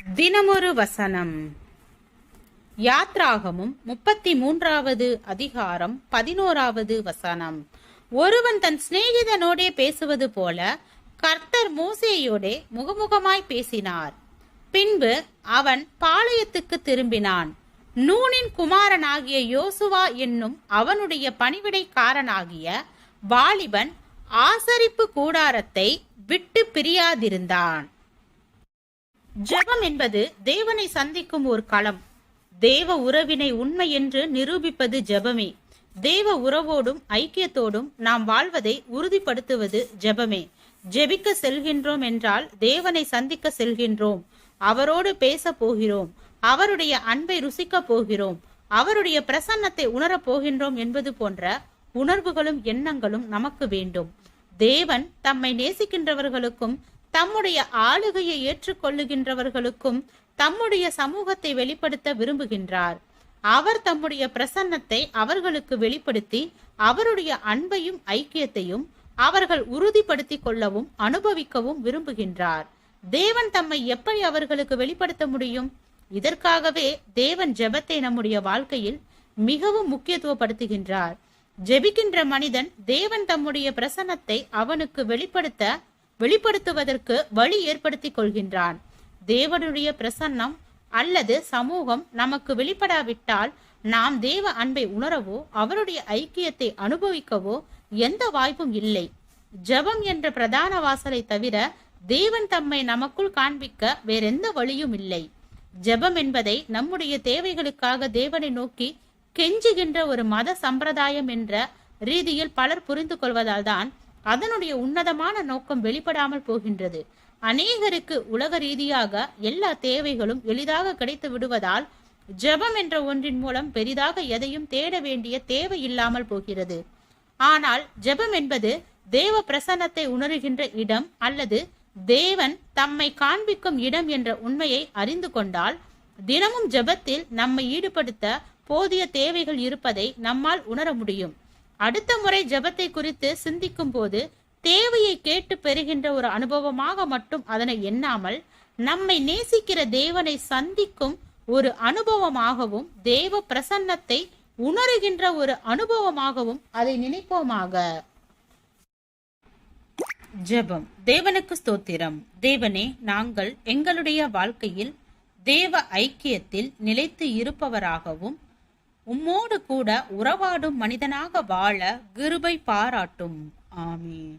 தினமொரு வசனம். யாத்ராகமும் 33வது அதிகாரம் 11வது வசனம். ஒருவன் தன் சிநேகிதனோடே பேசுவது போல கர்த்தர் மோசேயோடே முகமுகமாய் பேசினார். பின்பு அவன் பாளையத்துக்கு திரும்பினான். நூனின் குமாரனாகிய யோசுவா என்னும் அவனுடைய பணிவிடைக்காரனாகிய வாலிபன் ஆசரிப்பு கூடாரத்தை விட்டு பிரியாதிருந்தான். ஜெபம் என்பது தேவனை சந்திக்கும் ஒரு களம். தேவ உறவினை உண்மை என்று நிரூபிப்பது ஜெபமே. தேவ உறவோடும் ஐக்கியத்தோடும் நாம் வாழ்வதை உறுதிப்படுத்துவது ஜெபமே. ஜெபிக்க செல்கின்றோம் என்றால் தேவனை சந்திக்க செல்கின்றோம், அவரோடு பேச போகிறோம், அவருடைய அன்பை ருசிக்க போகிறோம், அவருடைய பிரசன்னத்தை உணரப் போகின்றோம் என்பது போன்ற உணர்வுகளும் எண்ணங்களும் நமக்கு வேண்டும். தேவன் தம்மை நேசிக்கின்றவர்களுக்கும் தம்முடைய ஆளுகையை ஏற்றுக்கொள்ளுகின்றவர்களுக்கும் தம்முடைய சமூகத்தை வெளிப்படுத்த விரும்புகின்றார். அவர் தம்முடைய பிரசன்னத்தை அவர்களுக்கு வெளிப்படுத்தி அவருடைய அன்பையும் ஐக்கியத்தையும் அவர்கள் உறுதிப்படுத்திக் கொள்ளவும் அனுபவிக்கவும் விரும்புகின்றார். தேவன் தம்மை எப்படி அவர்களுக்கு வெளிப்படுத்த முடியும்? இதற்காகவே தேவன் ஜெபத்தை நம்முடைய வாழ்க்கையில் மிகவும் முக்கியத்துவப்படுத்துகின்றார். ஜெபிக்கின்ற மனிதன் தேவன் தம்முடைய பிரசன்னத்தை அவனுக்கு வெளிப்படுத்துவதற்கு வழி ஏற்படுத்திக் கொள்கின்றான். தேவனுடைய பிரசன்னம் அல்லது சமூகம் நமக்கு வெளிப்படாவிட்டால் நாம் தேவ அன்பை உணரவோ அவருடைய ஐக்கியத்தை அனுபவிக்கவோ எந்த வாய்ப்பும் இல்லை. ஜெபம் என்ற பிரதான வாசலை தவிர தேவன் தம்மை நமக்குள் காண்பிக்க வேறெந்த வழியும் இல்லை. ஜெபம் என்பதை நம்முடைய தேவைகளுக்காக தேவனை நோக்கி கெஞ்சுகின்ற ஒரு மத சம்பிரதாயம் என்ற ரீதியில் பலர் புரிந்து கொள்வதால் தான் அதனுடைய உன்னதமான நோக்கம் வெளிப்படாமல் போகின்றது. அநேகருக்கு உலக ரீதியாக எல்லா தேவைகளும் எளிதாக கிடைத்து விடுவதால் ஜெபம் என்ற ஒன்றின் மூலம் பெரிதாக எதையும் தேட வேண்டிய தேவை இல்லாமல் போகிறது. ஆனால் ஜெபம் என்பது தேவ பிரசன்னத்தை உணர்கின்ற இடம் அல்லது தேவன் தம்மை காண்பிக்கும் இடம் என்ற உண்மையை அறிந்து கொண்டால் தினமும் ஜெபத்தில் நம்மை ஈடுபடுத்த போதிய தேவைகள் இருப்பதை நம்மால் உணர முடியும். அடுத்த முறை ஜெபத்தை குறித்து சிந்திக்கும் போது தேவையை கேட்டு பெறுகின்ற ஒரு அனுபவமாக மட்டும் அதனை எண்ணாமல் நம்மை நேசிக்கிற தேவனை சந்திக்கும் ஒரு அனுபவமாகவும் தேவ பிரசன்னத்தை உணர்கின்ற ஒரு அனுபவமாகவும் அதை நினைப்போமாக. ஜெபம். தேவனுக்கு ஸ்தோத்திரம். தேவனே, நாங்கள் எங்களுடைய வாழ்க்கையில் தேவ ஐக்கியத்தில் நிலைத்து இருப்பவராகவும் உம்மோடு கூட உறவாடும் மனிதனாக வாழ கிருபை பாராட்டும். ஆமென்.